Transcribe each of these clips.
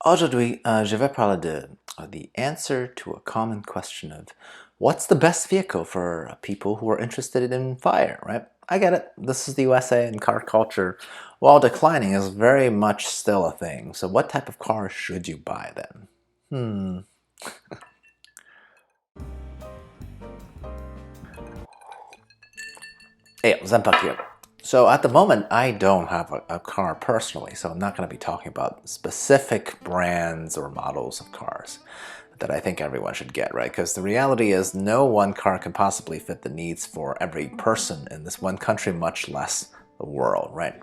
Aujourd'hui, je vais parler de the answer to a common question of what's the best vehicle for people who are interested in fire, right? I get it. This is the USA and car culture, while declining, is very much still a thing. So what type of car should you buy then? Hey, Zenpak here. So at the moment, I don't have a car personally, so I'm not going to be talking about specific brands or models of cars that I think everyone should get, right? Because the reality is no one car can possibly fit the needs for every person in this one country, much less the world, right?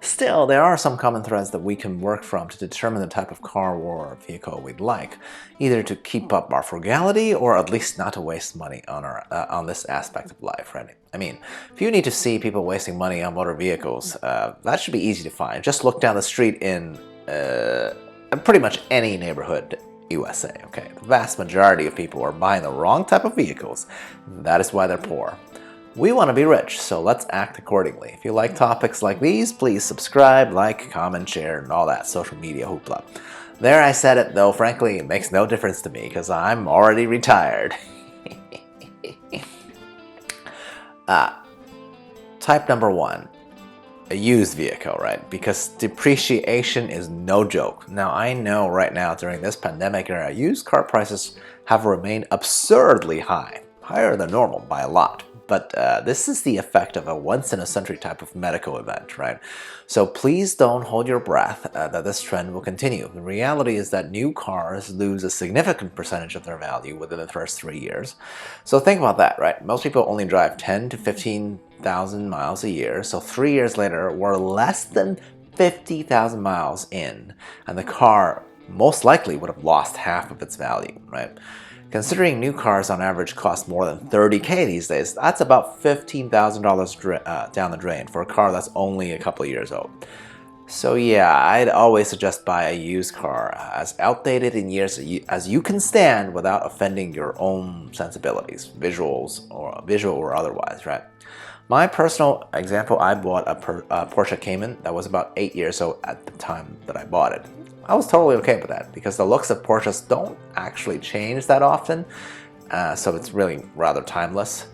Still, there are some common threads that we can work from to determine the type of car or vehicle we'd like, either to keep up our frugality or at least not to waste money on this aspect of life, right? I mean, if you need to see people wasting money on motor vehicles, that should be easy to find. Just look down the street in pretty much any neighborhood USA, okay? The vast majority of people are buying the wrong type of vehicles. That is why they're poor. We want to be rich, so let's act accordingly. If you like topics like these, please subscribe, like, comment, share, and all that social media hoopla. There, I said it, though frankly it makes no difference to me because I'm already retired. Type number 1. A used vehicle, right? Because depreciation is no joke. Now, I know right now during this pandemic era, used car prices have remained absurdly high, higher than normal by a lot. But this is the effect of a once-in-a-century type of medical event, right? So please don't hold your breath that this trend will continue. The reality is that new cars lose a significant percentage of their value within the first 3 years. So think about that, right? Most people only drive 10 to 15,000 miles a year. So 3 years later, we're less than 50,000 miles in, and the car most likely would have lost half of its value, right? Considering new cars on average cost more than $30K these days, that's about $15,000 down the drain for a car that's only a couple of years old. So yeah, I'd always suggest buy a used car, as outdated in years as you can stand without offending your own sensibilities, visual or otherwise, right? My personal example, I bought a Porsche Cayman that was about 8 years old at the time that I bought it. I was totally okay with that because the looks of Porsches don't actually change that often, so it's really rather timeless.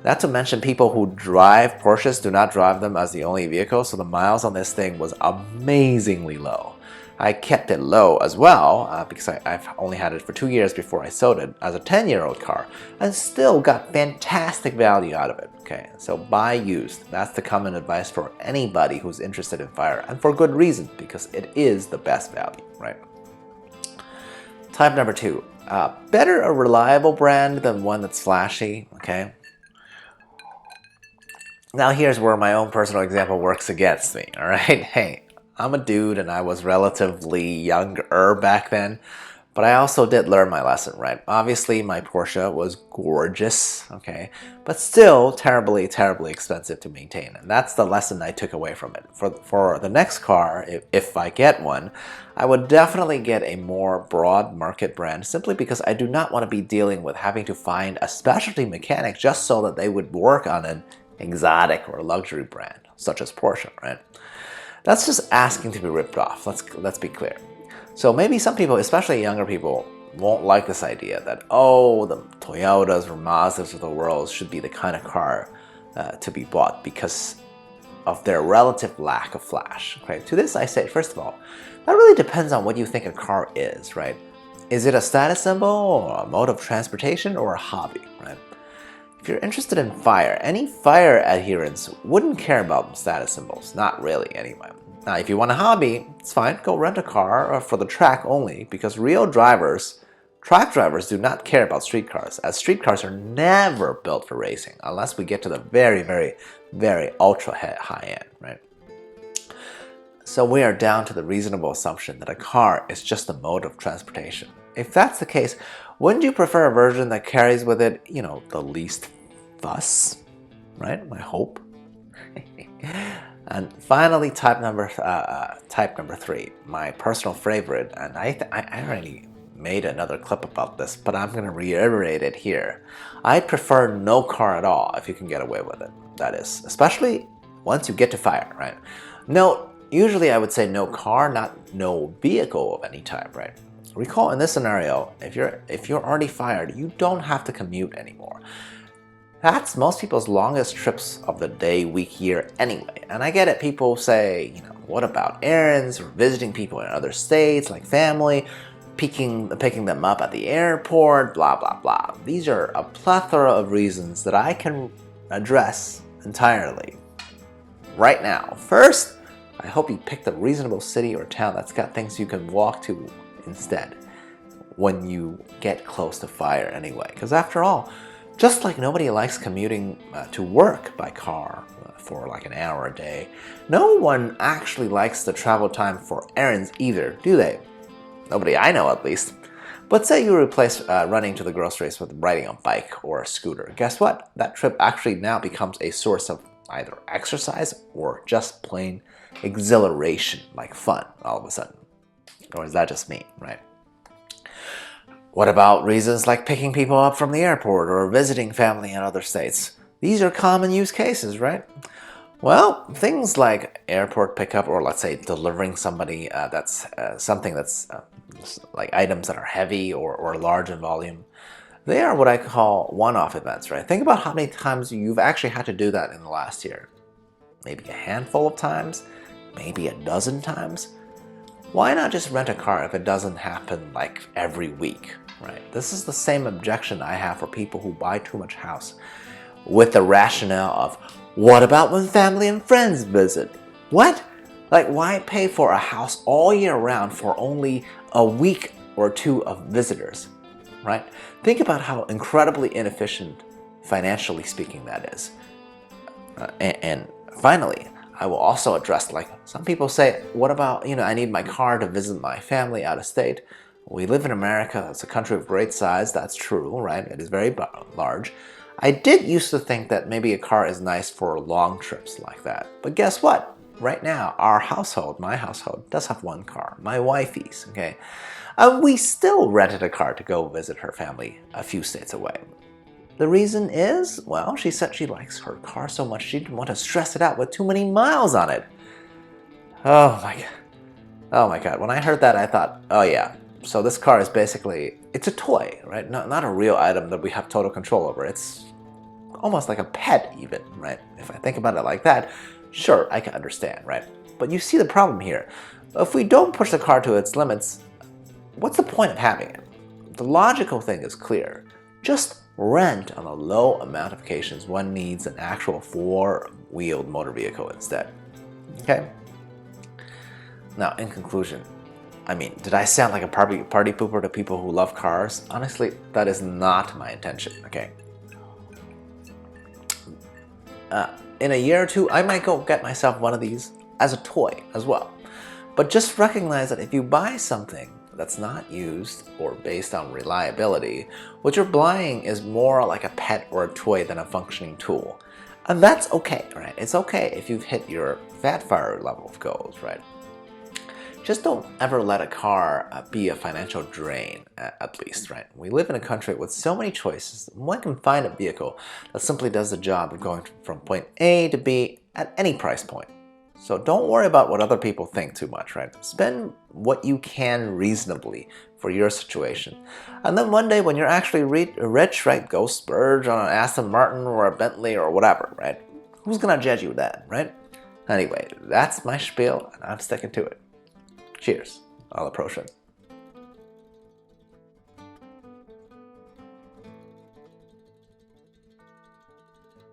Not to mention people who drive Porsches do not drive them as the only vehicle, so the miles on this thing was amazingly low. I kept it low as well because I've only had it for 2 years before I sold it as a 10-year-old car and still got fantastic value out of it. Okay, so buy used. That's the common advice for anybody who's interested in fire, and for good reason, because it is the best value, right? Type number 2. Better a reliable brand than one that's flashy, okay? Now here's where my own personal example works against me, alright? Hey, I'm a dude and I was relatively younger back then, but I also did learn my lesson, right? Obviously my Porsche was gorgeous, okay, but still terribly, terribly expensive to maintain, and that's the lesson I took away from it. For the next car, if I get one, I would definitely get a more broad market brand simply because I do not want to be dealing with having to find a specialty mechanic just so that they would work on an exotic or luxury brand, such as Porsche, right? That's just asking to be ripped off, let's be clear. So maybe some people, especially younger people, won't like this idea that, oh, the Toyotas or Mazdas of the world should be the kind of car to be bought because of their relative lack of flash. Okay? To this I say, first of all, that really depends on what you think a car is, right? Is it a status symbol, or a mode of transportation, or a hobby, right? If you're interested in fire, any fire adherents wouldn't care about status symbols. Not really, anyway. Now, if you want a hobby, it's fine. Go rent a car for the track only, because real drivers, track drivers, do not care about street cars, as street cars are never built for racing, unless we get to the very, very, very ultra high end, right? So we are down to the reasonable assumption that a car is just a mode of transportation. If that's the case, wouldn't you prefer a version that carries with it, you know, the least fuss, right? My hope. And finally, type number 3, my personal favorite, and I already made another clip about this, but I'm going to reiterate it here. I'd prefer no car at all if you can get away with it, that is, especially once you get to fire, right? Note, Usually I would say no car, not no vehicle of any type, right? Recall in this scenario, if you're already fired, you don't have to commute anymore. That's most people's longest trips of the day, week, year anyway. And I get it, people say, what about errands or visiting people in other states like family, picking them up at the airport, blah, blah, blah. These are a plethora of reasons that I can address entirely right now. First, I hope you picked a reasonable city or town that's got things you can walk to instead when you get close to fire anyway. Because after all, just like nobody likes commuting to work by car for like an hour a day, no one actually likes the travel time for errands either, do they? Nobody I know, at least. But say you replace running to the groceries with riding a bike or a scooter. Guess what? That trip actually now becomes a source of either exercise or just plain exhilaration, like fun all of a sudden. Or is that just me, right? What about reasons like picking people up from the airport or visiting family in other states? These are common use cases, right? Well, things like airport pickup, or let's say delivering somebody something that's like items that are heavy or large in volume, they are what I call one-off events, right? Think about how many times you've actually had to do that in the last year. Maybe a handful of times, maybe a dozen times. Why not just rent a car if it doesn't happen like every week, right? This is the same objection I have for people who buy too much house with the rationale of, what about when family and friends visit? What? Like, why pay for a house all year round for only a week or two of visitors, right? Think about how incredibly inefficient, financially speaking, that is. And finally, I will also address, like, some people say, what about, I need my car to visit my family out of state. We live in America. It's a country of great size. That's true, right? It is very large. I did used to think that maybe a car is nice for long trips like that. But guess what? Right now, our household, my household, does have one car, my wifey's, okay? We still rented a car to go visit her family a few states away. The reason is, well, she said she likes her car so much she didn't want to stress it out with too many miles on it. Oh my God. Oh my God. When I heard that, I thought, oh yeah. So this car is basically, it's a toy, right? Not a real item that we have total control over. It's almost like a pet even, right? If I think about it like that, sure, I can understand, right? But you see the problem here. If we don't push the car to its limits, what's the point of having it? The logical thing is clear. Just rent on a low amount of occasions one needs an actual four-wheeled motor vehicle instead. Okay? Now, in conclusion, did I sound like a party pooper to people who love cars? Honestly, that is not my intention, okay? In a year or two, I might go get myself one of these as a toy as well. But just recognize that if you buy something that's not used or based on reliability, what you're buying is more like a pet or a toy than a functioning tool. And that's okay, right? It's okay if you've hit your fat fire level of goals, right? Just don't ever let a car be a financial drain, at least, right? We live in a country with so many choices. One can find a vehicle that simply does the job of going from point A to B at any price point. So don't worry about what other people think too much, right? Spend what you can reasonably for your situation. And then one day when you're actually rich, right, go splurge on an Aston Martin or a Bentley or whatever, right? Who's gonna judge you then, right? Anyway, that's my spiel and I'm sticking to it. Cheers. I'll approach it.